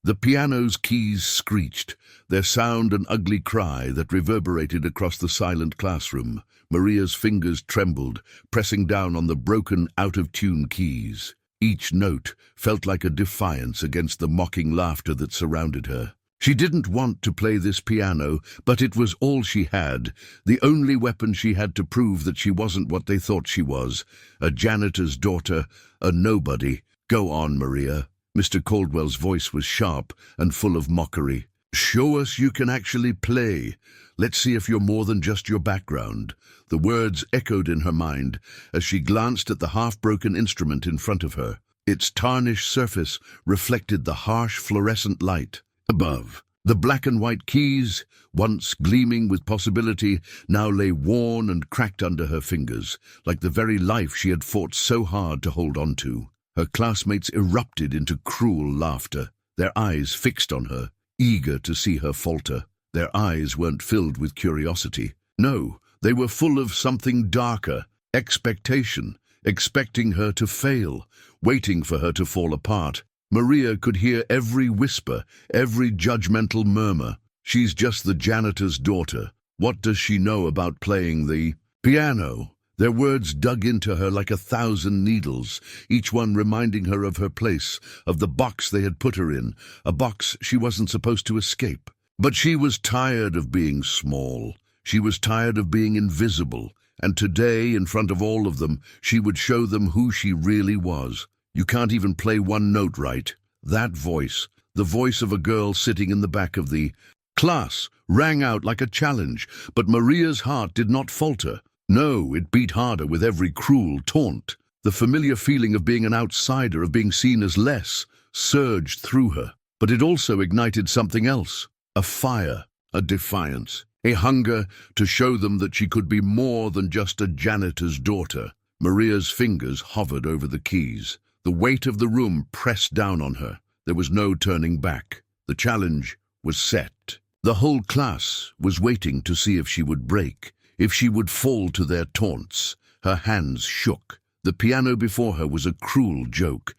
The piano's keys screeched, their sound an ugly cry that reverberated across the silent classroom. Maria's fingers trembled, pressing down on the broken, out-of-tune keys. Each note felt like a defiance against the mocking laughter that surrounded her. She didn't want to play this piano, but it was all she had, the only weapon she had to prove that she wasn't what they thought she was, a janitor's daughter, a nobody. "Go on, Maria." Mr. Caldwell's voice was sharp and full of mockery. "Show us you can actually play. Let's see if you're more than just your background." The words echoed in her mind as she glanced at the half-broken instrument in front of her. Its tarnished surface reflected the harsh fluorescent light. Above, the black and white keys, once gleaming with possibility, now lay worn and cracked under her fingers, like the very life she had fought so hard to hold on to. Her classmates erupted into cruel laughter, their eyes fixed on her, eager to see her falter. Their eyes weren't filled with curiosity. No, they were full of something darker, expectation, expecting her to fail, waiting for her to fall apart. Maria could hear every whisper, every judgmental murmur. "She's just the janitor's daughter. What does she know about playing the piano?" Their words dug into her like 1,000 needles, each one reminding her of her place, of the box they had put her in, a box she wasn't supposed to escape. But she was tired of being small. She was tired of being invisible. And today, in front of all of them, she would show them who she really was. "You can't even play one note right." That voice, the voice of a girl sitting in the back of the class, rang out like a challenge, but Maria's heart did not falter. No, it beat harder with every cruel taunt. The familiar feeling of being an outsider, of being seen as less, surged through her. But it also ignited something else, a fire, a defiance, a hunger to show them that she could be more than just a janitor's daughter. Maria's fingers hovered over the keys. The weight of the room pressed down on her. There was no turning back. The challenge was set. The whole class was waiting to see if she would break, if she would fall to their taunts. Her hands shook. The piano before her was a cruel joke.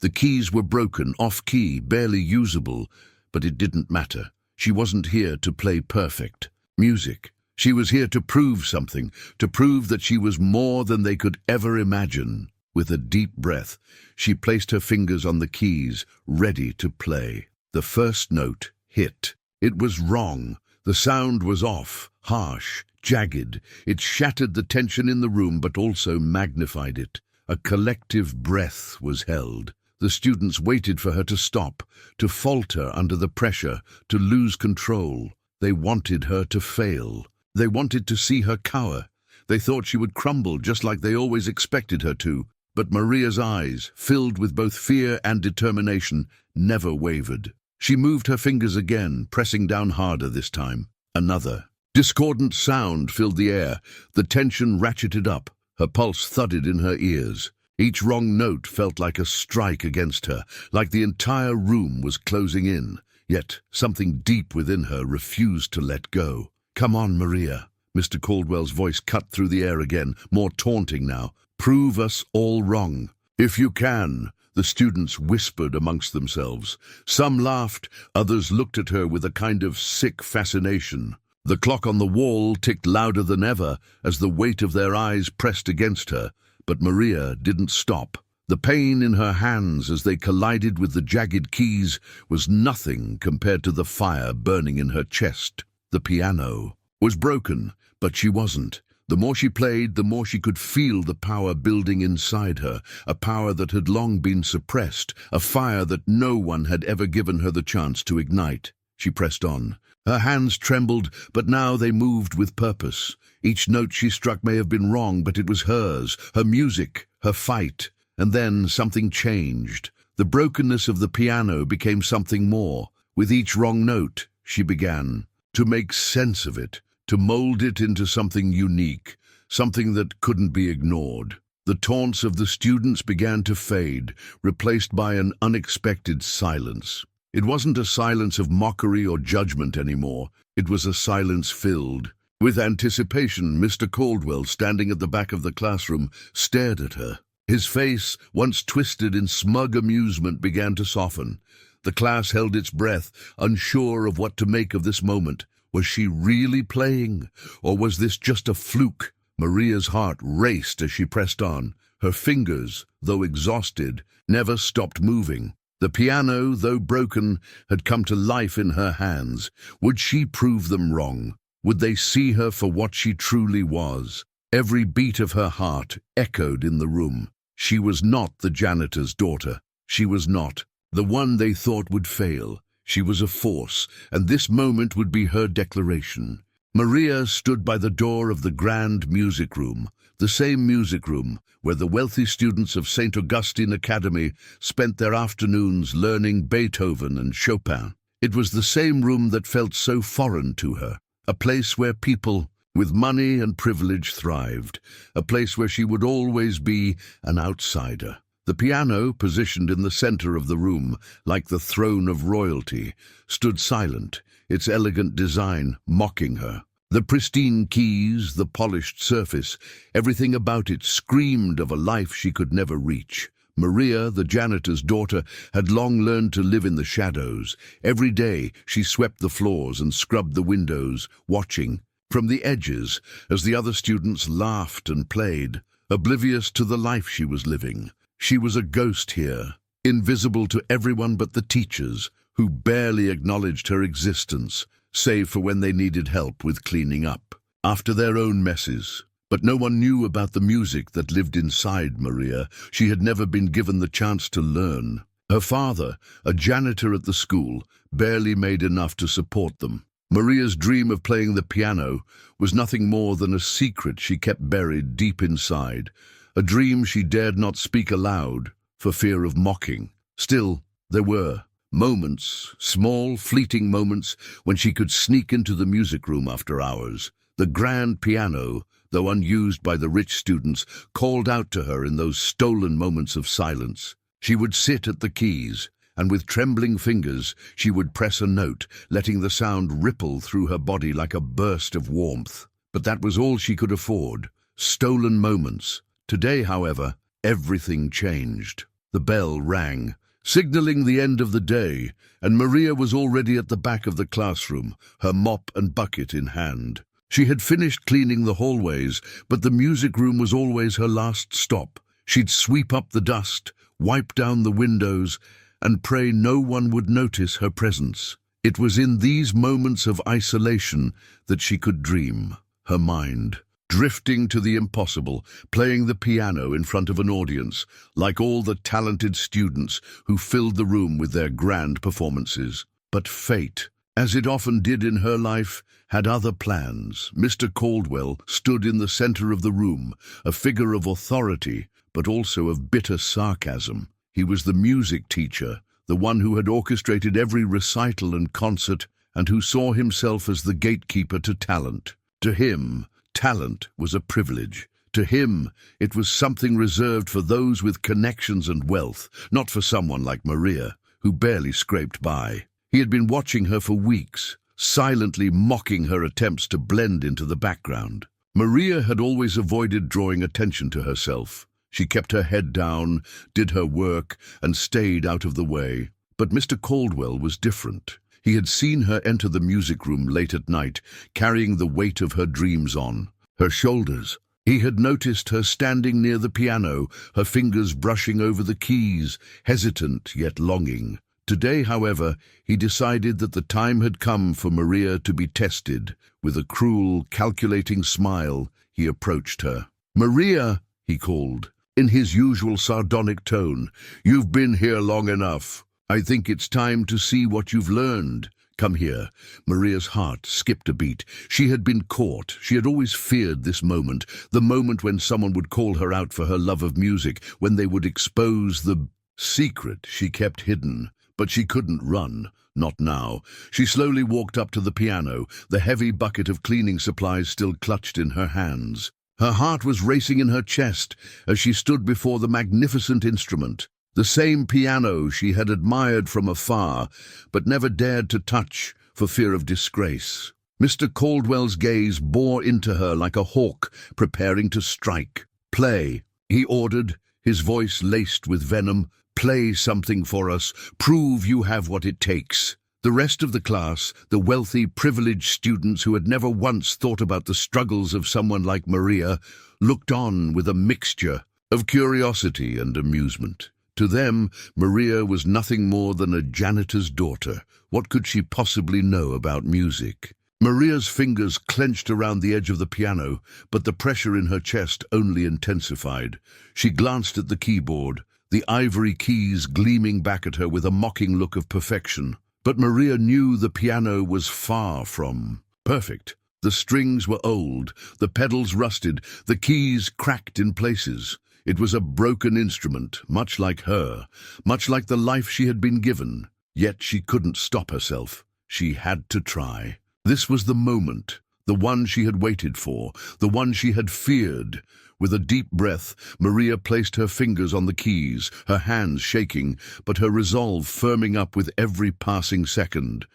The keys were broken, off-key, barely usable, but it didn't matter. She wasn't here to play perfect music. She was here to prove something, to prove that she was more than they could ever imagine. With a deep breath, she placed her fingers on the keys, ready to play. The first note hit. It was wrong. The sound was off, harsh, jagged. It shattered the tension in the room, but also magnified it. A collective breath was held. The students waited for her to stop, to falter under the pressure, to lose control. They wanted her to fail. They wanted to see her cower. They thought she would crumble, just like they always expected her to. But Maria's eyes, filled with both fear and determination, never wavered. She moved her fingers again, pressing down harder this time. Another discordant sound filled the air. The tension ratcheted up. Her pulse thudded in her ears. Each wrong note felt like a strike against her, like the entire room was closing in. Yet something deep within her refused to let go. "Come on, Maria." Mr. Caldwell's voice cut through the air again, more taunting now. "Prove us all wrong. If you can." The students whispered amongst themselves. Some laughed, others looked at her with a kind of sick fascination. The clock on the wall ticked louder than ever as the weight of their eyes pressed against her, but Maria didn't stop. The pain in her hands as they collided with the jagged keys was nothing compared to the fire burning in her chest. The piano was broken, but she wasn't. The more she played, the more she could feel the power building inside her, a power that had long been suppressed, a fire that no one had ever given her the chance to ignite. She pressed on. Her hands trembled, but now they moved with purpose. Each note she struck may have been wrong, but it was hers, her music, her fight. And then something changed. The brokenness of the piano became something more. With each wrong note, she began to make sense of it, to mold it into something unique, something that couldn't be ignored. The taunts of the students began to fade, replaced by an unexpected silence. It wasn't a silence of mockery or judgment anymore. It was a silence filled with anticipation. Mr. Caldwell, standing at the back of the classroom, stared at her. His face, once twisted in smug amusement, began to soften. The class held its breath, unsure of what to make of this moment. Was she really playing, or was this just a fluke? Maria's heart raced as she pressed on. Her fingers, though exhausted, never stopped moving. The piano, though broken, had come to life in her hands. Would she prove them wrong? Would they see her for what she truly was? Every beat of her heart echoed in the room. She was not the janitor's daughter. She was not the one they thought would fail. She was a force, and this moment would be her declaration. Maria stood by the door of the grand music room, the same music room where the wealthy students of St. Augustine Academy spent their afternoons learning Beethoven and Chopin. It was the same room that felt so foreign to her, a place where people with money and privilege thrived, a place where she would always be an outsider. The piano, positioned in the center of the room, like the throne of royalty, stood silent, its elegant design mocking her. The pristine keys, the polished surface, everything about it screamed of a life she could never reach. Maria, the janitor's daughter, had long learned to live in the shadows. Every day she swept the floors and scrubbed the windows, watching from the edges as the other students laughed and played, oblivious to the life she was living. She was a ghost here, invisible to everyone but the teachers, who barely acknowledged her existence, save for when they needed help with cleaning up after their own messes. But no one knew about the music that lived inside Maria. She had never been given the chance to learn. Her father, a janitor at the school, barely made enough to support them. Maria's dream of playing the piano was nothing more than a secret she kept buried deep inside, a dream she dared not speak aloud for fear of mocking. Still, there were moments, small, fleeting moments, when she could sneak into the music room after hours. The grand piano, though unused by the rich students, called out to her in those stolen moments of silence. She would sit at the keys, and with trembling fingers she would press a note, letting the sound ripple through her body like a burst of warmth. But that was all she could afford. Stolen moments. Today, however, everything changed. The bell rang, signaling the end of the day, and Maria was already at the back of the classroom, her mop and bucket in hand. She had finished cleaning the hallways, but the music room was always her last stop. She'd sweep up the dust, wipe down the windows, and pray no one would notice her presence. It was in these moments of isolation that she could dream, her mind drifting to the impossible, playing the piano in front of an audience, like all the talented students who filled the room with their grand performances. But fate, as it often did in her life, had other plans. Mr. Caldwell stood in the center of the room, a figure of authority, but also of bitter sarcasm. He was the music teacher, the one who had orchestrated every recital and concert, and who saw himself as the gatekeeper to talent. To him, talent was a privilege. To him, it was something reserved for those with connections and wealth, not for someone like Maria, who barely scraped by. He had been watching her for weeks, silently mocking her attempts to blend into the background. Maria had always avoided drawing attention to herself. She kept her head down, did her work, and stayed out of the way. But Mr. Caldwell was different. He had seen her enter the music room late at night, carrying the weight of her dreams on her shoulders. He had noticed her standing near the piano, her fingers brushing over the keys, hesitant yet longing. Today, however, he decided that the time had come for Maria to be tested. With a cruel, calculating smile, he approached her. "Maria," he called, in his usual sardonic tone, "you've been here long enough. I think it's time to see what you've learned. Come here." Maria's heart skipped a beat. She had been caught. She had always feared this moment, the moment when someone would call her out for her love of music, when they would expose the secret she kept hidden. But she couldn't run. Not now. She slowly walked up to the piano, the heavy bucket of cleaning supplies still clutched in her hands. Her heart was racing in her chest as she stood before the magnificent instrument, the same piano she had admired from afar, but never dared to touch for fear of disgrace. Mr. Caldwell's gaze bore into her like a hawk preparing to strike. "Play," he ordered, his voice laced with venom. Play something for us. Prove you have what it takes." The rest of the class, the wealthy, privileged students who had never once thought about the struggles of someone like Maria, looked on with a mixture of curiosity and amusement. To them, Maria was nothing more than a janitor's daughter. What could she possibly know about music? Maria's fingers clenched around the edge of the piano, but the pressure in her chest only intensified. She glanced at the keyboard, the ivory keys gleaming back at her with a mocking look of perfection. But Maria knew the piano was far from perfect. The strings were old, the pedals rusted, the keys cracked in places. It was a broken instrument, much like her, much like the life she had been given. Yet she couldn't stop herself. She had to try. This was the moment, the one she had waited for, the one she had feared. With a deep breath, Maria placed her fingers on the keys, her hands shaking, but her resolve firming up with every passing second.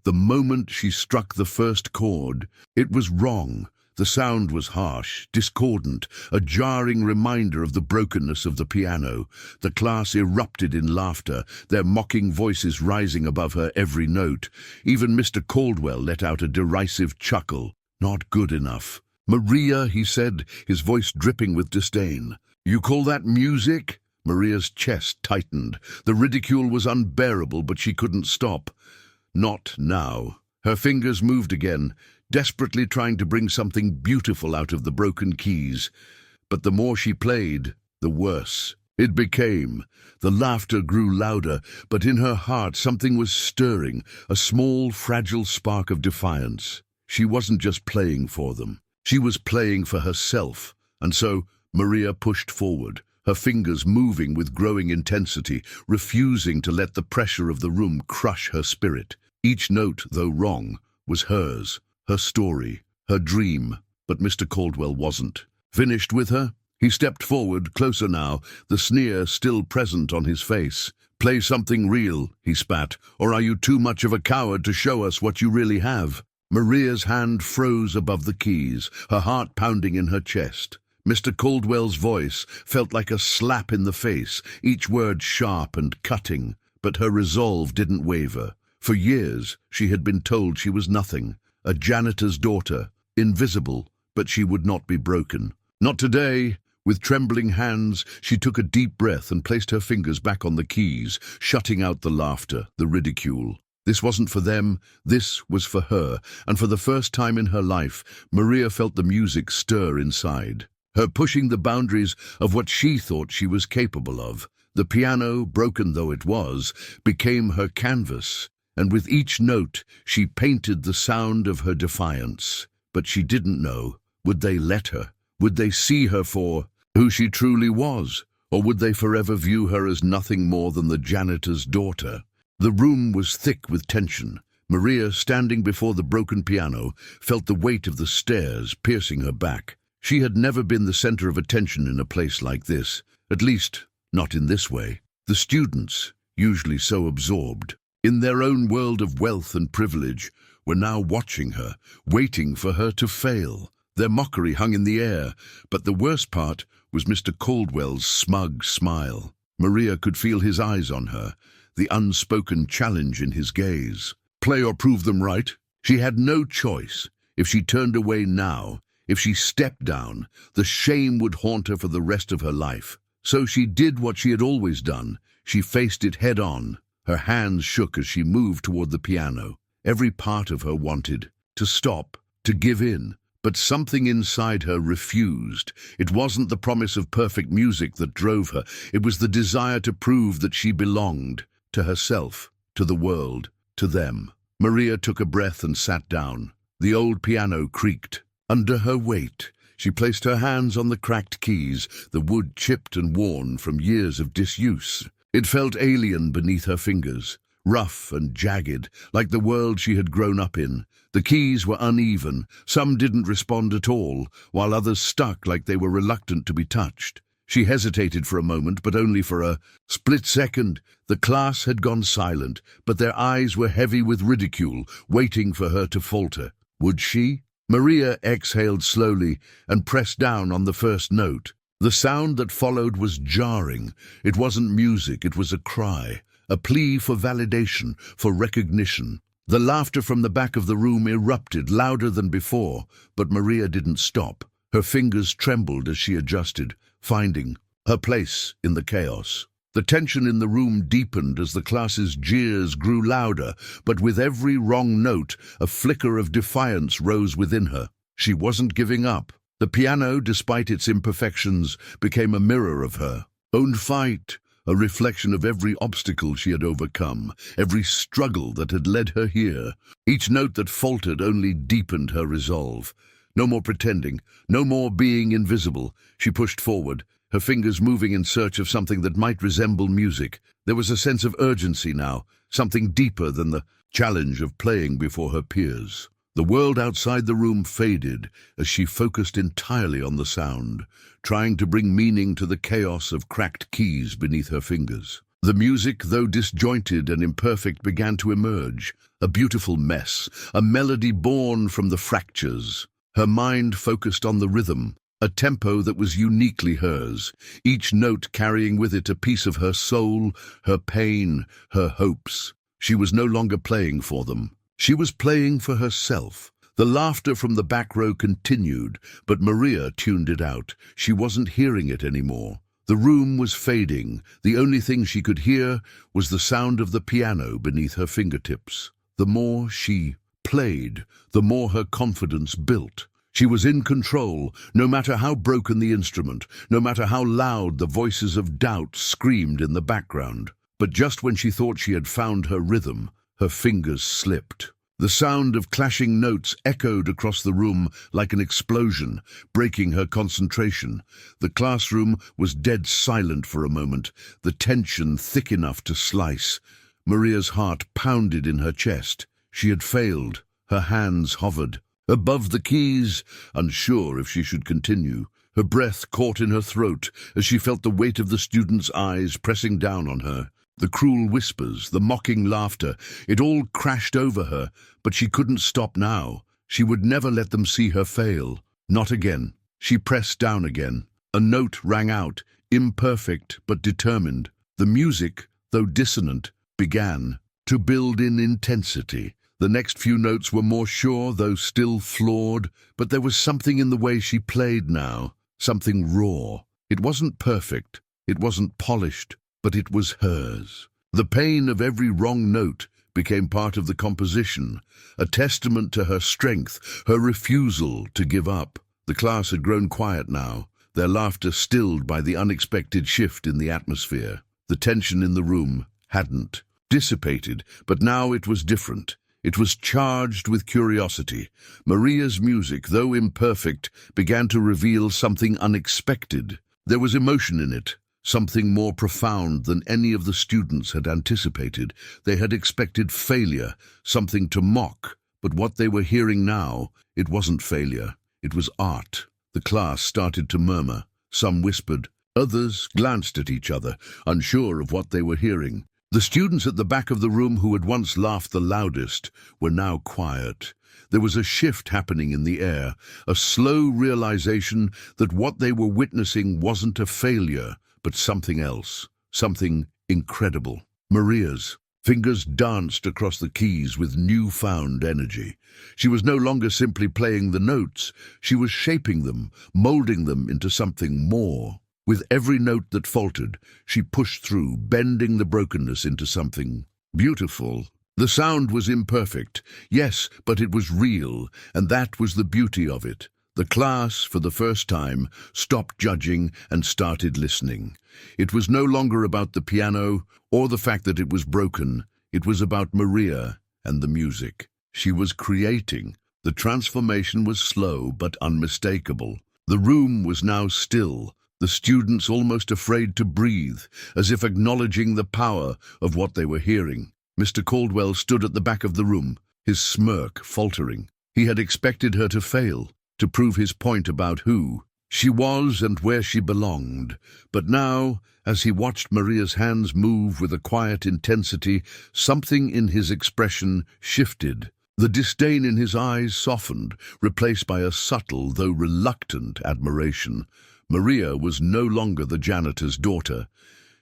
The moment she struck the first chord, it was wrong. The sound was harsh, discordant, a jarring reminder of the brokenness of the piano. The class erupted in laughter, their mocking voices rising above her every note. Even Mr. Caldwell let out a derisive chuckle. "Not good enough." "Maria," he said, his voice dripping with disdain. "You call that music?" Maria's chest tightened. The ridicule was unbearable, but she couldn't stop. Not now. Her fingers moved again, desperately trying to bring something beautiful out of the broken keys. But the more she played, the worse it became. The laughter grew louder, but in her heart something was stirring, a small, fragile spark of defiance. She wasn't just playing for them. She was playing for herself. And so Maria pushed forward, her fingers moving with growing intensity, refusing to let the pressure of the room crush her spirit. Each note, though wrong, was hers. Her story, her dream, but Mr. Caldwell wasn't. Finished with her? He stepped forward, closer now, the sneer still present on his face. "Play something real," he spat, "or are you too much of a coward to show us what you really have?" Maria's hand froze above the keys, her heart pounding in her chest. Mr. Caldwell's voice felt like a slap in the face, each word sharp and cutting, but her resolve didn't waver. For years, she had been told she was nothing. A janitor's daughter, invisible, but she would not be broken. Not today. With trembling hands, she took a deep breath and placed her fingers back on the keys, shutting out the laughter, the ridicule. This wasn't for them, this was for her, and for the first time in her life, Maria felt the music stir inside. Her pushing the boundaries of what she thought she was capable of. The piano, broken though it was, became her canvas. And with each note, she painted the sound of her defiance. But she didn't know. Would they let her? Would they see her for who she truly was? Or would they forever view her as nothing more than the janitor's daughter? The room was thick with tension. Maria, standing before the broken piano, felt the weight of the stairs piercing her back. She had never been the center of attention in a place like this. At least, not in this way. The students, usually so absorbed in their own world of wealth and privilege, were now watching her, waiting for her to fail. Their mockery hung in the air, but the worst part was Mr. Caldwell's smug smile. Maria could feel his eyes on her, the unspoken challenge in his gaze. Play or prove them right? She had no choice. If she turned away now, if she stepped down, the shame would haunt her for the rest of her life. So she did what she had always done. She faced it head on. Her hands shook as she moved toward the piano. Every part of her wanted to stop, to give in. But something inside her refused. It wasn't the promise of perfect music that drove her. It was the desire to prove that she belonged, to herself, to the world, to them. Maria took a breath and sat down. The old piano creaked. Under her weight, she placed her hands on the cracked keys, the wood chipped and worn from years of disuse. It felt alien beneath her fingers, rough and jagged, like the world she had grown up in. The keys were uneven, some didn't respond at all, while others stuck like they were reluctant to be touched. She hesitated for a moment, but only for a split second. The class had gone silent, but their eyes were heavy with ridicule, waiting for her to falter. Would she? Maria exhaled slowly and pressed down on the first note. The sound that followed was jarring. It wasn't music, it was a cry, a plea for validation, for recognition. The laughter from the back of the room erupted, louder than before, but Maria didn't stop. Her fingers trembled as she adjusted, finding her place in the chaos. The tension in the room deepened as the class's jeers grew louder, but with every wrong note, a flicker of defiance rose within her. She wasn't giving up. The piano, despite its imperfections, became a mirror of her own fight, a reflection of every obstacle she had overcome, every struggle that had led her here. Each note that faltered only deepened her resolve. No more pretending, no more being invisible. She pushed forward, her fingers moving in search of something that might resemble music. There was a sense of urgency now, something deeper than the challenge of playing before her peers. The world outside the room faded as she focused entirely on the sound, trying to bring meaning to the chaos of cracked keys beneath her fingers. The music, though disjointed and imperfect, began to emerge, a beautiful mess, a melody born from the fractures. Her mind focused on the rhythm, a tempo that was uniquely hers, each note carrying with it a piece of her soul, her pain, her hopes. She was no longer playing for them. She was playing for herself. The laughter from the back row continued, but Maria tuned it out. She wasn't hearing it anymore. The room was fading. The only thing she could hear was the sound of the piano beneath her fingertips. The more she played, the more her confidence built. She was in control, no matter how broken the instrument, no matter how loud the voices of doubt screamed in the background. But just when she thought she had found her rhythm, her fingers slipped. The sound of clashing notes echoed across the room like an explosion, breaking her concentration. The classroom was dead silent for a moment, the tension thick enough to slice. Maria's heart pounded in her chest. She had failed. Her hands hovered above the keys, unsure if she should continue. Her breath caught in her throat as she felt the weight of the students' eyes pressing down on her. The cruel whispers, the mocking laughter, it all crashed over her, but she couldn't stop now. She would never let them see her fail. Not again. She pressed down again. A note rang out, imperfect but determined. The music, though dissonant, began to build in intensity. The next few notes were more sure, though still flawed, but there was something in the way she played now, something raw. It wasn't perfect, it wasn't polished, but it was hers. The pain of every wrong note became part of the composition, a testament to her strength, her refusal to give up. The class had grown quiet now, their laughter stilled by the unexpected shift in the atmosphere. The tension in the room hadn't dissipated, but now it was different. It was charged with curiosity. Maria's music, though imperfect, began to reveal something unexpected. There was emotion in it, something more profound than any of the students had anticipated. They had expected failure, something to mock, but what they were hearing now, it wasn't failure, it was art. The class started to murmur. Some whispered, others glanced at each other, unsure of what they were hearing. The students at the back of the room who had once laughed the loudest were now quiet. There was a shift happening in the air, a slow realization that what they were witnessing wasn't a failure, but something else, something incredible. Maria's fingers danced across the keys with newfound energy. She was no longer simply playing the notes, she was shaping them, molding them into something more. With every note that faltered, she pushed through, bending the brokenness into something beautiful. The sound was imperfect, yes, but it was real, and that was the beauty of it. The class, for the first time, stopped judging and started listening. It was no longer about the piano or the fact that it was broken. It was about Maria and the music. She was creating. The transformation was slow but unmistakable. The room was now still, the students almost afraid to breathe, as if acknowledging the power of what they were hearing. Mr. Caldwell stood at the back of the room, his smirk faltering. He had expected her to fail, to prove his point about who she was and where she belonged. But now, as he watched Maria's hands move with a quiet intensity, something in his expression shifted. The disdain in his eyes softened, replaced by a subtle, though reluctant, admiration. Maria was no longer the janitor's daughter.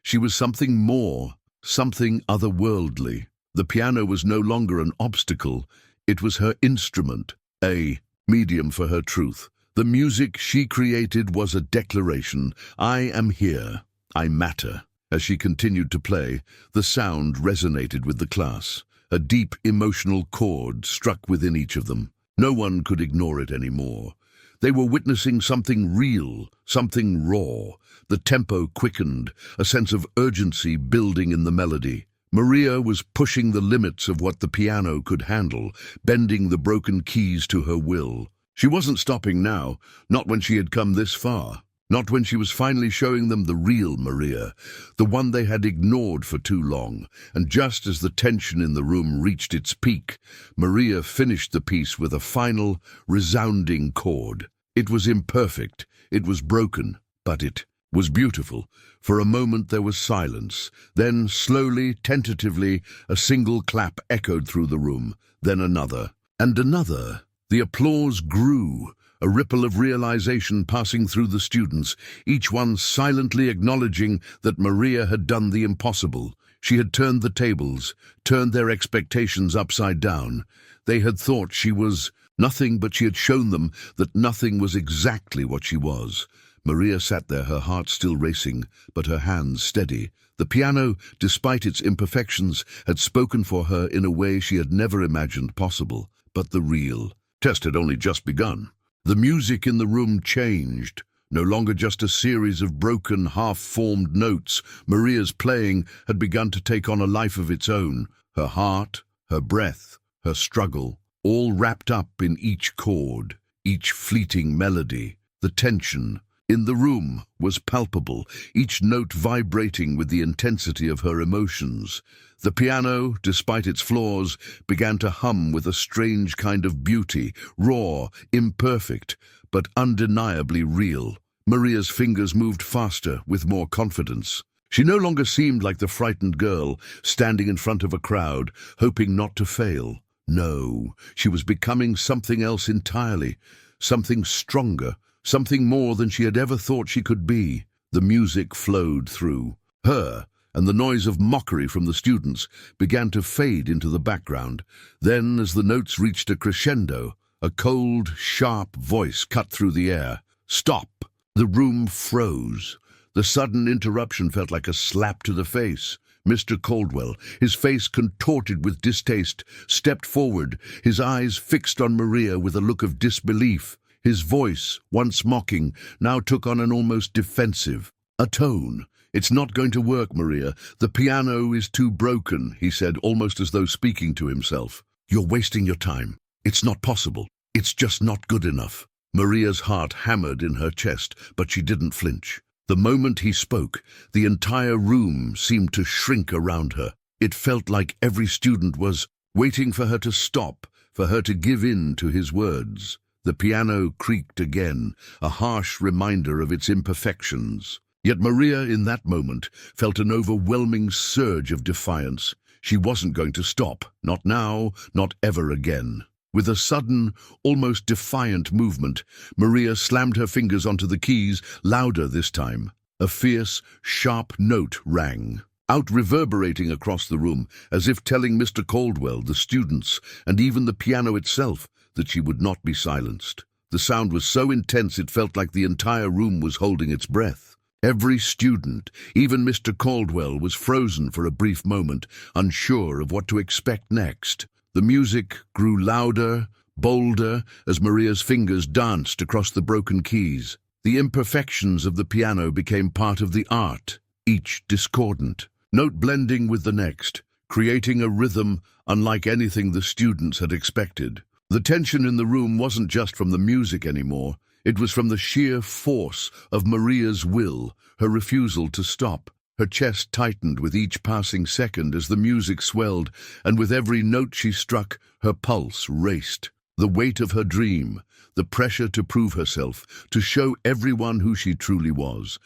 She was something more, something otherworldly. The piano was no longer an obstacle. It was her instrument, a medium for her truth. The music she created was a declaration. I am here. I matter. As she continued to play, the sound resonated with the class. A deep emotional chord struck within each of them. No one could ignore it anymore. They were witnessing something real, something raw. The tempo quickened, a sense of urgency building in the melody. Maria was pushing the limits of what the piano could handle, bending the broken keys to her will. She wasn't stopping now, not when she had come this far. Not when she was finally showing them the real Maria, the one they had ignored for too long. And just as the tension in the room reached its peak, Maria finished the piece with a final, resounding chord. It was imperfect, it was broken, but it was beautiful. For a moment there was silence. Then, slowly, tentatively, a single clap echoed through the room. Then another, and another. The applause grew. A ripple of realization passing through the students, each one silently acknowledging that Maria had done the impossible. She had turned the tables, turned their expectations upside down. They had thought she was nothing, but she had shown them that nothing was exactly what she was. Maria sat there, her heart still racing, but her hands steady. The piano, despite its imperfections, had spoken for her in a way she had never imagined possible. But the real test had only just begun. The music in the room changed. No longer just a series of broken, half-formed notes, Maria's playing had begun to take on a life of its own. Her heart, her breath, her struggle, all wrapped up in each chord, each fleeting melody. The tension in the room was palpable, each note vibrating with the intensity of her emotions. The piano, despite its flaws, began to hum with a strange kind of beauty, raw, imperfect, but undeniably real. Maria's fingers moved faster, with more confidence. She no longer seemed like the frightened girl, standing in front of a crowd, hoping not to fail. No, she was becoming something else entirely, something stronger, something more than she had ever thought she could be. The music flowed through her, and the noise of mockery from the students began to fade into the background. Then, as the notes reached a crescendo, a cold, sharp voice cut through the air. Stop! The room froze. The sudden interruption felt like a slap to the face. Mr. Caldwell, his face contorted with distaste, stepped forward, his eyes fixed on Maria with a look of disbelief. His voice, once mocking, now took on an almost defensive tone. It's not going to work, Maria. The piano is too broken, he said, almost as though speaking to himself. You're wasting your time. It's not possible. It's just not good enough. Maria's heart hammered in her chest, but she didn't flinch. The moment he spoke, the entire room seemed to shrink around her. It felt like every student was waiting for her to stop, for her to give in to his words. The piano creaked again, a harsh reminder of its imperfections. Yet Maria, in that moment, felt an overwhelming surge of defiance. She wasn't going to stop, not now, not ever again. With a sudden, almost defiant movement, Maria slammed her fingers onto the keys, louder this time. A fierce, sharp note rang, out reverberating across the room, as if telling Mr. Caldwell, the students, and even the piano itself, that she would not be silenced. The sound was so intense it felt like the entire room was holding its breath. Every student, even Mr. Caldwell, was frozen for a brief moment, unsure of what to expect next. The music grew louder, bolder, as Maria's fingers danced across the broken keys. The imperfections of the piano became part of the art, each discordant, note blending with the next, creating a rhythm unlike anything the students had expected. The tension in the room wasn't just from the music anymore. It was from the sheer force of Maria's will, her refusal to stop. Her chest tightened with each passing second as the music swelled, and with every note she struck, her pulse raced. The weight of her dream, the pressure to prove herself, to show everyone who she truly was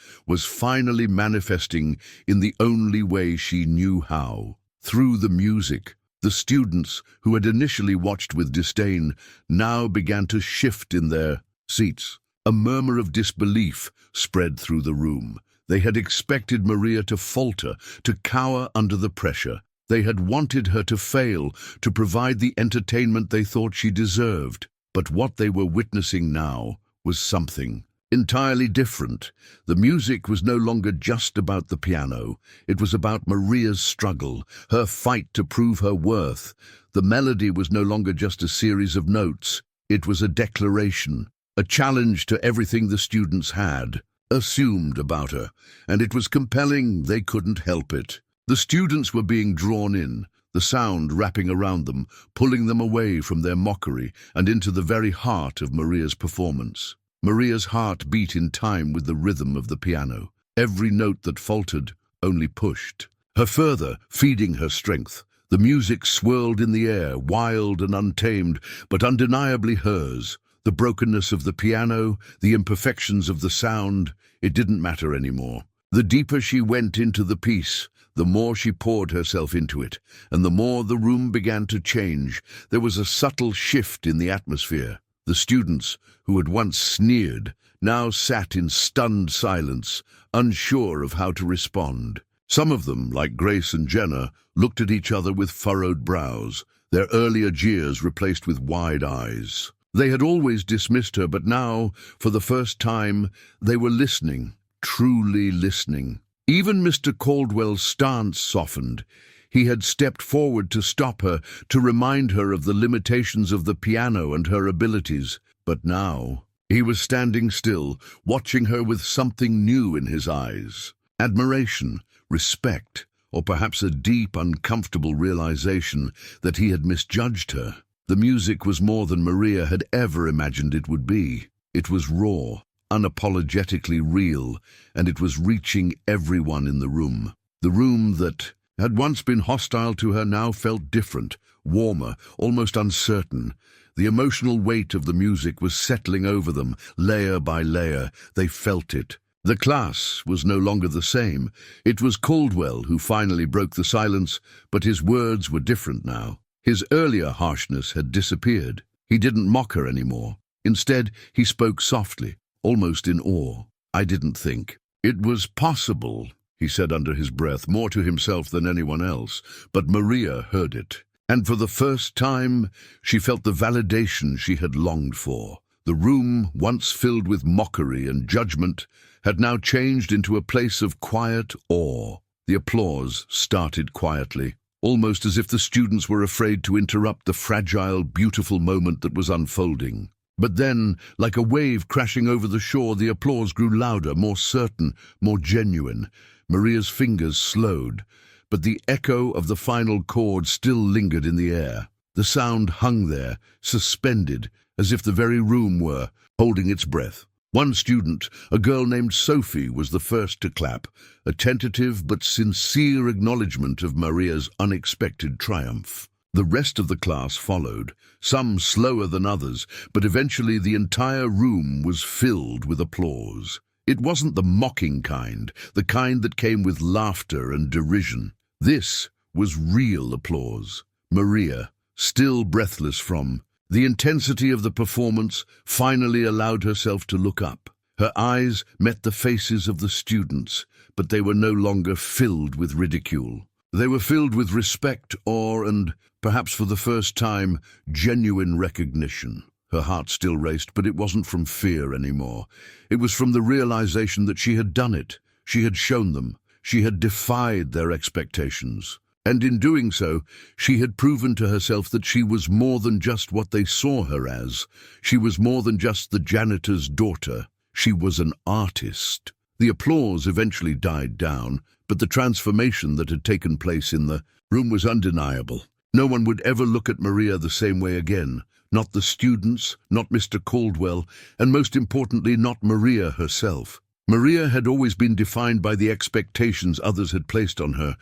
finally manifesting in the only way she knew how, through the music. The students, who had initially watched with disdain, now began to shift in their seats. A murmur of disbelief spread through the room. They had expected Maria to falter, to cower under the pressure. They had wanted her to fail, to provide the entertainment they thought she deserved. But what they were witnessing now was something entirely different. The music was no longer just about the piano. It was about Maria's struggle, her fight to prove her worth. The melody was no longer just a series of notes. It was a declaration, a challenge to everything the students had assumed about her, and it was compelling. They couldn't help it. The students were being drawn in, the sound wrapping around them, pulling them away from their mockery and into the very heart of Maria's performance. Maria's heart beat in time with the rhythm of the piano. Every note that faltered only pushed her further, feeding her strength. The music swirled in the air, wild and untamed, but undeniably hers. The brokenness of the piano, the imperfections of the sound, it didn't matter anymore. The deeper she went into the piece, the more she poured herself into it, and the more the room began to change. There was a subtle shift in the atmosphere. The students, who had once sneered, now sat in stunned silence, unsure of how to respond. Some of them, like Grace and Jenna, looked at each other with furrowed brows, their earlier jeers replaced with wide eyes. They had always dismissed her, but now, for the first time, they were listening, truly listening. Even Mr. Caldwell's stance softened. He had stepped forward to stop her, to remind her of the limitations of the piano and her abilities. But now, he was standing still, watching her with something new in his eyes. Admiration, respect, or perhaps a deep, uncomfortable realization that he had misjudged her. The music was more than Maria had ever imagined it would be. It was raw, unapologetically real, and it was reaching everyone in the room. The room that had once been hostile to her now felt different, warmer, almost uncertain. The emotional weight of the music was settling over them, layer by layer. They felt it. The class was no longer the same. It was Caldwell who finally broke the silence, but his words were different now. His earlier harshness had disappeared. He didn't mock her anymore. Instead, he spoke softly, almost in awe. "I didn't think it was possible," he said under his breath, more to himself than anyone else. But Maria heard it, and for the first time, she felt the validation she had longed for. The room, once filled with mockery and judgment, had now changed into a place of quiet awe. The applause started quietly, almost as if the students were afraid to interrupt the fragile, beautiful moment that was unfolding. But then, like a wave crashing over the shore, the applause grew louder, more certain, more genuine. Maria's fingers slowed, but the echo of the final chord still lingered in the air. The sound hung there, suspended, as if the very room were holding its breath. One student, a girl named Sophie, was the first to clap, a tentative but sincere acknowledgement of Maria's unexpected triumph. The rest of the class followed, some slower than others, but eventually the entire room was filled with applause. It wasn't the mocking kind, the kind that came with laughter and derision. This was real applause. Maria, still breathless from the intensity of the performance, finally allowed herself to look up. Her eyes met the faces of the students, but they were no longer filled with ridicule. They were filled with respect, awe, and, perhaps for the first time, genuine recognition. Her heart still raced, but it wasn't from fear anymore. It was from the realization that she had done it. She had shown them. She had defied their expectations. And in doing so, she had proven to herself that she was more than just what they saw her as. She was more than just the janitor's daughter. She was an artist. The applause eventually died down, but the transformation that had taken place in the room was undeniable. No one would ever look at Maria the same way again. Not the students, not Mr. Caldwell, and most importantly, not Maria herself. Maria had always been defined by the expectations others had placed on her,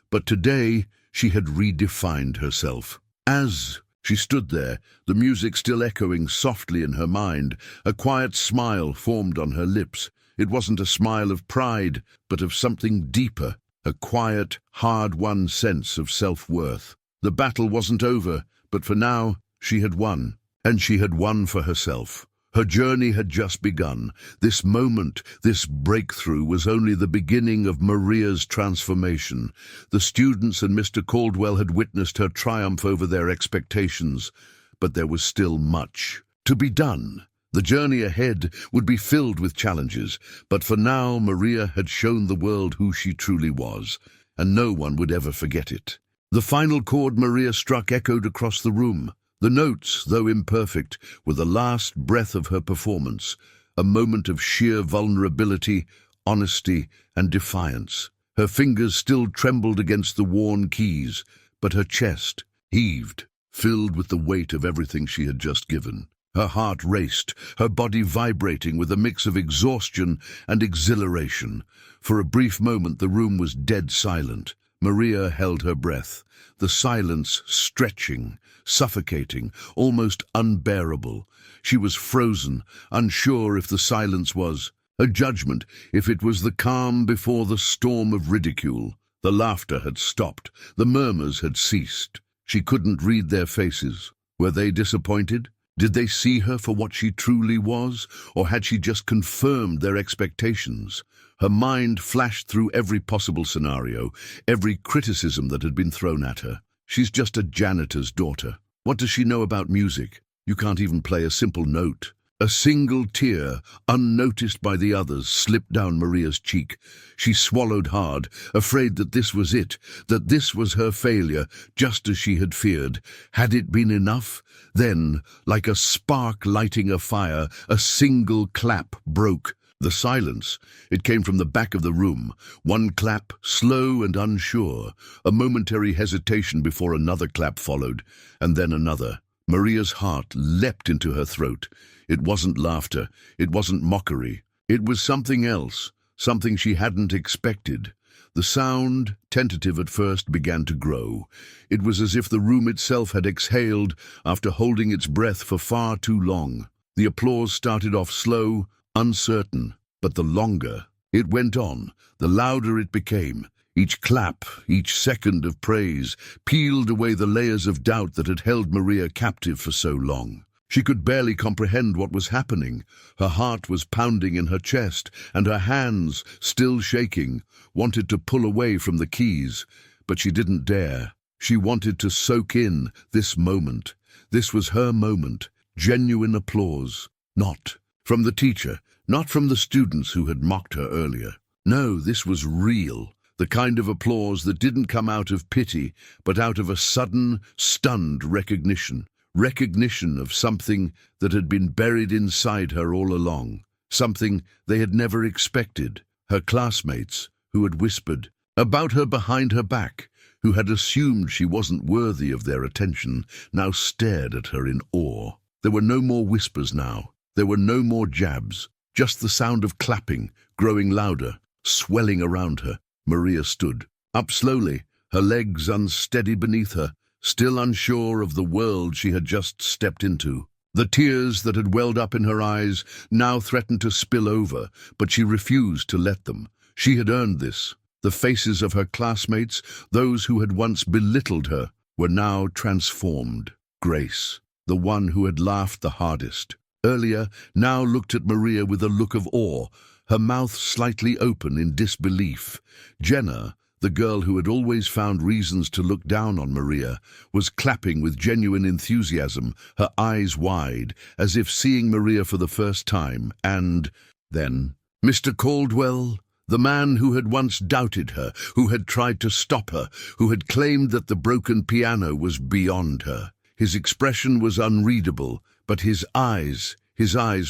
but today she had redefined herself. As she stood there, the music still echoing softly in her mind, a quiet smile formed on her lips. It wasn't a smile of pride, but of something deeper, a quiet, hard-won sense of self-worth. The battle wasn't over, but for now, she had won, and she had won for herself. Her journey had just begun. This moment, this breakthrough, was only the beginning of Maria's transformation. The students and Mr. Caldwell had witnessed her triumph over their expectations, but there was still much to be done. The journey ahead would be filled with challenges, but for now Maria had shown the world who she truly was, and no one would ever forget it. The final chord Maria struck echoed across the room. The notes, though imperfect, were the last breath of her performance, a moment of sheer vulnerability, honesty, and defiance. Her fingers still trembled against the worn keys, but her chest heaved, filled with the weight of everything she had just given. Her heart raced, her body vibrating with a mix of exhaustion and exhilaration. For a brief moment the room was dead silent. Maria held her breath, the silence stretching, suffocating, almost unbearable. She was frozen, unsure if the silence was a judgment, if it was the calm before the storm of ridicule. The laughter had stopped, the murmurs had ceased. She couldn't read their faces. Were they disappointed? Did they see her for what she truly was, or had she just confirmed their expectations? Her mind flashed through every possible scenario, every criticism that had been thrown at her. She's just a janitor's daughter. What does she know about music? You can't even play a simple note. A single tear, unnoticed by the others, slipped down Maria's cheek. She swallowed hard, afraid that this was it, that this was her failure, just as she had feared. Had it been enough? Then, like a spark lighting a fire, a single clap broke the silence. It came from the back of the room. One clap, slow and unsure, a momentary hesitation before another clap followed, and then another. Maria's heart leapt into her throat. It wasn't laughter, it wasn't mockery. It was something else, something she hadn't expected. The sound, tentative at first, began to grow. It was as if the room itself had exhaled after holding its breath for far too long. The applause started off slow, uncertain, but the longer it went on, the louder it became. Each clap, each second of praise, peeled away the layers of doubt that had held Maria captive for so long. She could barely comprehend what was happening. Her heart was pounding in her chest, and her hands, still shaking, wanted to pull away from the keys, but she didn't dare. She wanted to soak in this moment. This was her moment, genuine applause. Not from the teacher, not from the students who had mocked her earlier. No, this was real. The kind of applause that didn't come out of pity, but out of a sudden, stunned recognition. Recognition of something that had been buried inside her all along. Something they had never expected. Her classmates, who had whispered about her behind her back, who had assumed she wasn't worthy of their attention, now stared at her in awe. There were no more whispers now. There were no more jabs. Just the sound of clapping, growing louder, swelling around her. Maria stood, up slowly, her legs unsteady beneath her, still unsure of the world she had just stepped into. The tears that had welled up in her eyes now threatened to spill over, but she refused to let them. She had earned this. The faces of her classmates, those who had once belittled her, were now transformed. Grace, the one who had laughed the hardest earlier, now looked at Maria with a look of awe, her mouth slightly open in disbelief. Jenna, the girl who had always found reasons to look down on Maria, was clapping with genuine enthusiasm, her eyes wide, as if seeing Maria for the first time. And then, Mr. Caldwell, the man who had once doubted her, who had tried to stop her, who had claimed that the broken piano was beyond her. His expression was unreadable, but his eyes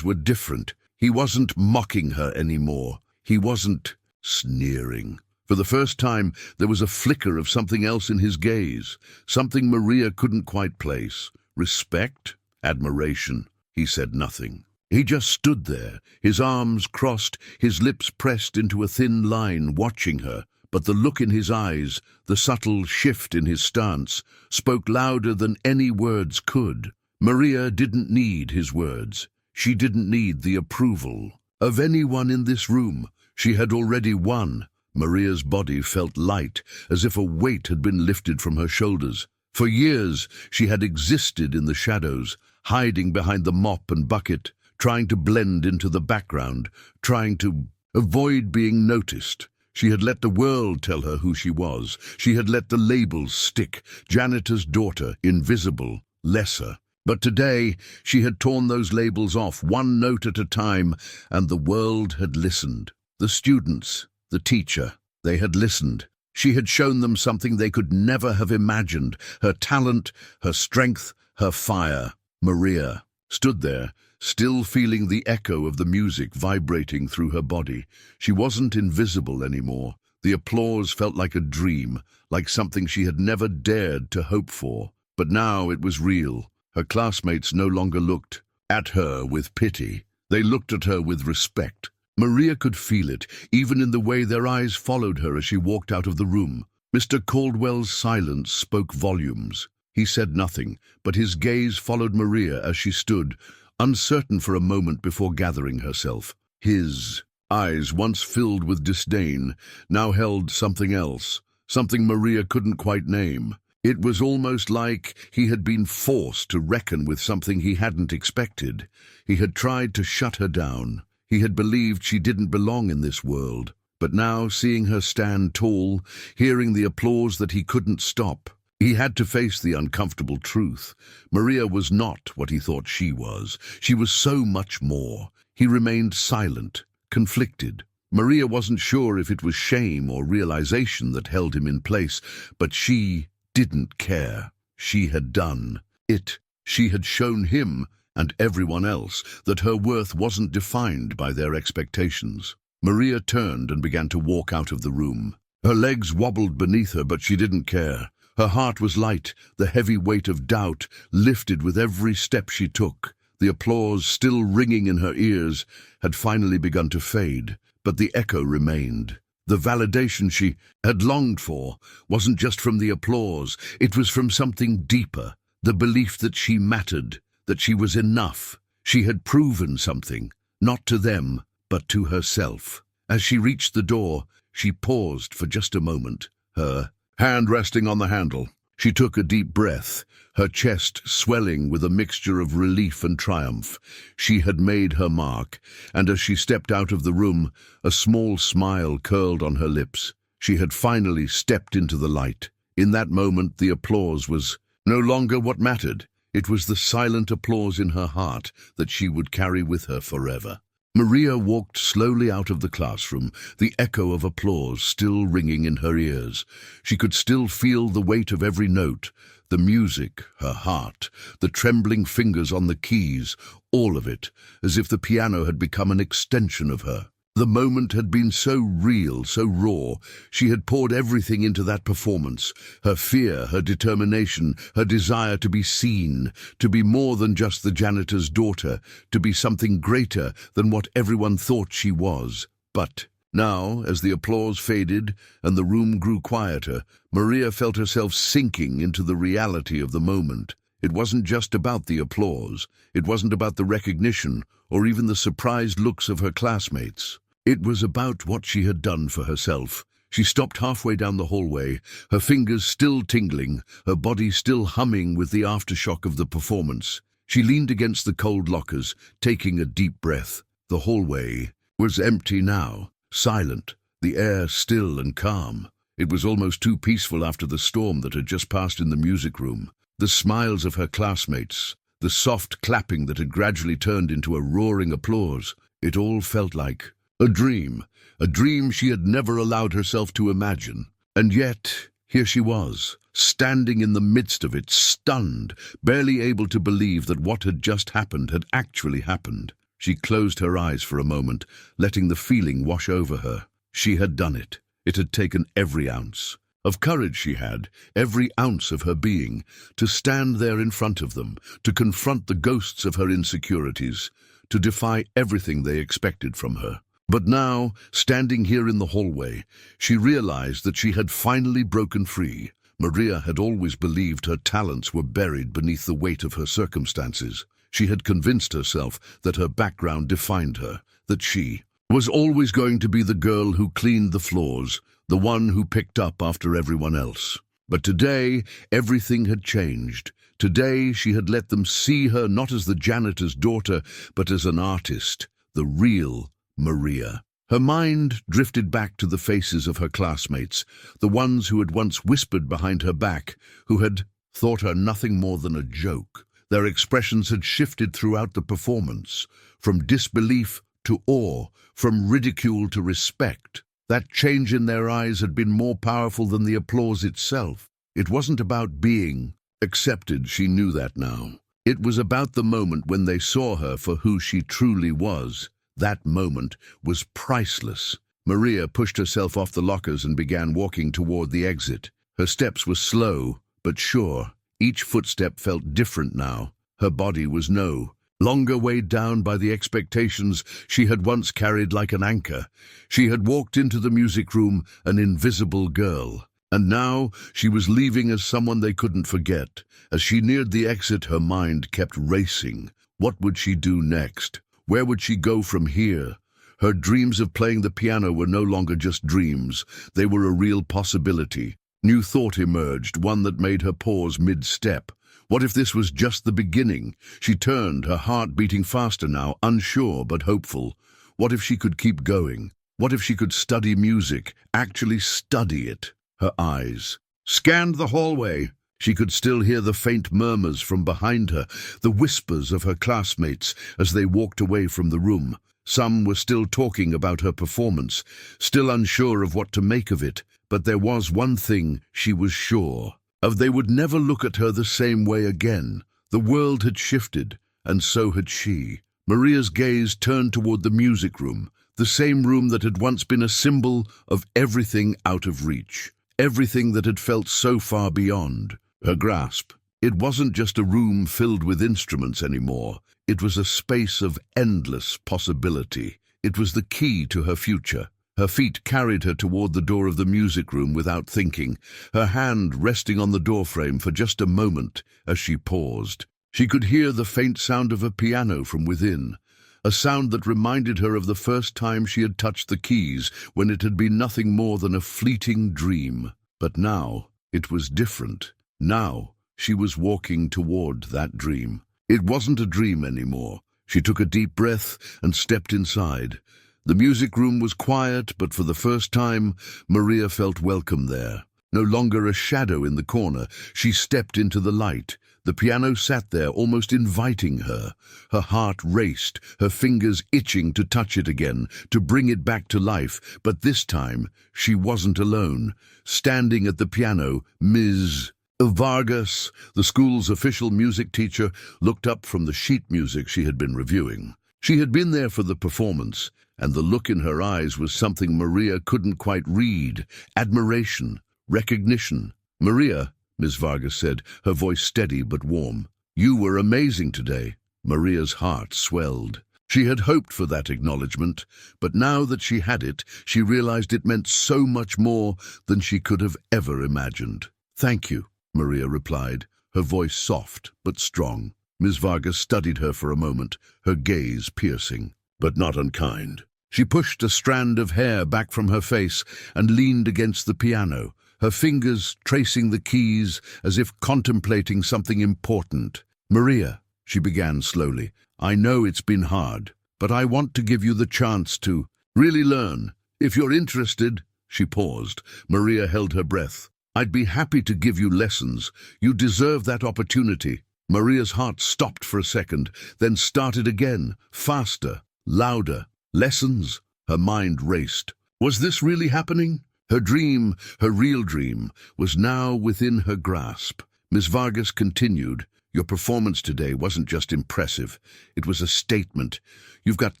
were different. He wasn't mocking her anymore. He wasn't sneering. For the first time, there was a flicker of something else in his gaze, something Maria couldn't quite place. Respect? Admiration? He said nothing. He just stood there, his arms crossed, his lips pressed into a thin line, watching her. But the look in his eyes, the subtle shift in his stance, spoke louder than any words could. Maria didn't need his words. She didn't need the approval of anyone in this room. She had already won. Maria's body felt light, as if a weight had been lifted from her shoulders. For years, she had existed in the shadows, hiding behind the mop and bucket, trying to blend into the background, trying to avoid being noticed. She had let the world tell her who she was. She had let the labels stick. Janitor's daughter, invisible, lesser. But today, she had torn those labels off, one note at a time, and the world had listened. The students, the teacher, they had listened. She had shown them something they could never have imagined. Her talent, her strength, her fire. Maria stood there, still feeling the echo of the music vibrating through her body. She wasn't invisible anymore. The applause felt like a dream, like something she had never dared to hope for. But now it was real. Her classmates no longer looked at her with pity. They looked at her with respect. Maria could feel it, even in the way their eyes followed her as she walked out of the room. Mr. Caldwell's silence spoke volumes. He said nothing, but his gaze followed Maria as she stood, uncertain for a moment before gathering herself. His eyes, once filled with disdain, now held something else, something Maria couldn't quite name. It was almost like he had been forced to reckon with something he hadn't expected. He had tried to shut her down. He had believed she didn't belong in this world. But now, seeing her stand tall, hearing the applause that he couldn't stop, he had to face the uncomfortable truth. Maria was not what he thought she was. She was so much more. He remained silent, conflicted. Maria wasn't sure if it was shame or realization that held him in place, but she didn't care. She had done it. She had shown him and everyone else that her worth wasn't defined by their expectations. Maria turned and began to walk out of the room. Her legs wobbled beneath her, but she didn't care. Her heart was light, the heavy weight of doubt lifted with every step she took. The applause, still ringing in her ears, had finally begun to fade, but the echo remained. The validation she had longed for wasn't just from the applause, it was from something deeper, the belief that she mattered, that she was enough. She had proven something, not to them, but to herself. As she reached the door, she paused for just a moment, her hand resting on the handle. She took a deep breath, her chest swelling with a mixture of relief and triumph. She had made her mark, and as she stepped out of the room, a small smile curled on her lips. She had finally stepped into the light. In that moment, the applause was no longer what mattered. It was the silent applause in her heart that she would carry with her forever. Maria walked slowly out of the classroom, the echo of applause still ringing in her ears. She could still feel the weight of every note, the music, her heart, the trembling fingers on the keys, all of it, as if the piano had become an extension of her. The moment had been so real, so raw. She had poured everything into that performance, her fear, her determination, her desire to be seen, to be more than just the janitor's daughter, to be something greater than what everyone thought she was. But now, as the applause faded and the room grew quieter, Maria felt herself sinking into the reality of the moment. It wasn't just about the applause. It wasn't about the recognition or even the surprised looks of her classmates. It was about what she had done for herself. She stopped halfway down the hallway, her fingers still tingling, her body still humming with the aftershock of the performance. She leaned against the cold lockers, taking a deep breath. The hallway was empty now, silent, the air still and calm. It was almost too peaceful after the storm that had just passed in the music room. The smiles of her classmates, the soft clapping that had gradually turned into a roaring applause, it all felt like a dream she had never allowed herself to imagine. And yet, here she was, standing in the midst of it, stunned, barely able to believe that what had just happened had actually happened. She closed her eyes for a moment, letting the feeling wash over her. She had done it. It had taken every ounce of courage she had, every ounce of her being, to stand there in front of them, to confront the ghosts of her insecurities, to defy everything they expected from her. But now, standing here in the hallway, she realized that she had finally broken free. Maria had always believed her talents were buried beneath the weight of her circumstances. She had convinced herself that her background defined her, that she was always going to be the girl who cleaned the floors, the one who picked up after everyone else. But today, everything had changed. Today she had let them see her not as the janitor's daughter, but as an artist, the real Maria. Her mind drifted back to the faces of her classmates, the ones who had once whispered behind her back, who had thought her nothing more than a joke. Their expressions had shifted throughout the performance, from disbelief to awe, from ridicule to respect. That change in their eyes had been more powerful than the applause itself. It wasn't about being accepted, she knew that now. It was about the moment when they saw her for who she truly was. That moment was priceless. Maria pushed herself off the lockers and began walking toward the exit. Her steps were slow, but sure. Each footstep felt different now. Her body was no longer weighed down by the expectations she had once carried like an anchor. She had walked into the music room an invisible girl, and now she was leaving as someone they couldn't forget. As she neared the exit, her mind kept racing. What would she do next? Where would she go from here? Her dreams of playing the piano were no longer just dreams. They were a real possibility. New thought emerged, one that made her pause mid-step. What if this was just the beginning? She turned, her heart beating faster now, unsure but hopeful. What if she could keep going? What if she could study music, actually study it? Her eyes scanned the hallway. She could still hear the faint murmurs from behind her, the whispers of her classmates as they walked away from the room. Some were still talking about her performance, still unsure of what to make of it. But there was one thing she was sure of: they would never look at her the same way again. The world had shifted, and so had she. Maria's gaze turned toward the music room, the same room that had once been a symbol of everything out of reach, everything that had felt so far beyond her grasp. It wasn't just a room filled with instruments anymore. It was a space of endless possibility. It was the key to her future. Her feet carried her toward the door of the music room without thinking, her hand resting on the doorframe for just a moment as she paused. She could hear the faint sound of a piano from within, a sound that reminded her of the first time she had touched the keys, when it had been nothing more than a fleeting dream. But now it was different. Now she was walking toward that dream. It wasn't a dream anymore. She took a deep breath and stepped inside. The music room was quiet, but for the first time, Maria felt welcome there. No longer a shadow in the corner, she stepped into the light. The piano sat there, almost inviting her. Her heart raced, her fingers itching to touch it again, to bring it back to life. But this time, she wasn't alone. Standing at the piano, Ms. Vargas, the school's official music teacher, looked up from the sheet music she had been reviewing. She had been there for the performance, and the look in her eyes was something Maria couldn't quite read. Admiration, recognition. "Maria," Ms. Vargas said, her voice steady but warm. "You were amazing today." Maria's heart swelled. She had hoped for that acknowledgement, but now that she had it, she realized it meant so much more than she could have ever imagined. "Thank you," Maria replied, her voice soft but strong. Ms. Vargas studied her for a moment, her gaze piercing, but not unkind. She pushed a strand of hair back from her face and leaned against the piano, her fingers tracing the keys as if contemplating something important. "Maria," she began slowly, "I know it's been hard, but I want to give you the chance to really learn. If you're interested." She paused. Maria held her breath. "I'd be happy to give you lessons. You deserve that opportunity." Maria's heart stopped for a second, then started again, faster, louder. Lessons? Her mind raced. Was this really happening? Her dream, her real dream, was now within her grasp. Ms. Vargas continued, "Your performance today wasn't just impressive. It was a statement. You've got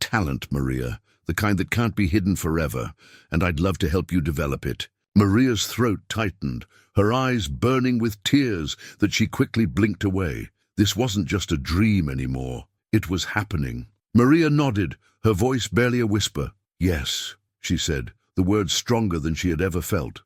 talent, Maria, the kind that can't be hidden forever, and I'd love to help you develop it." Maria's throat tightened, her eyes burning with tears that she quickly blinked away. This wasn't just a dream anymore. It was happening. Maria nodded, her voice barely a whisper. "Yes," she said, the words stronger than she had ever felt.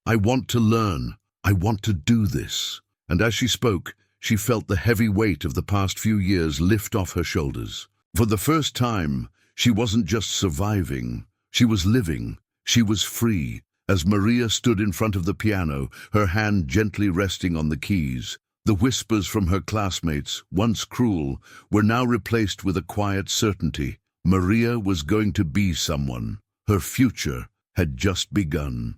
I want to learn. I want to do this." And as she spoke, she felt the heavy weight of the past few years lift off her shoulders. For the first time, she wasn't just surviving. She was living. She was free. As Maria stood in front of the piano, her hand gently resting on the keys, The whispers from her classmates, once cruel, were now replaced with a quiet certainty. Maria was going to be someone. Her future had just begun.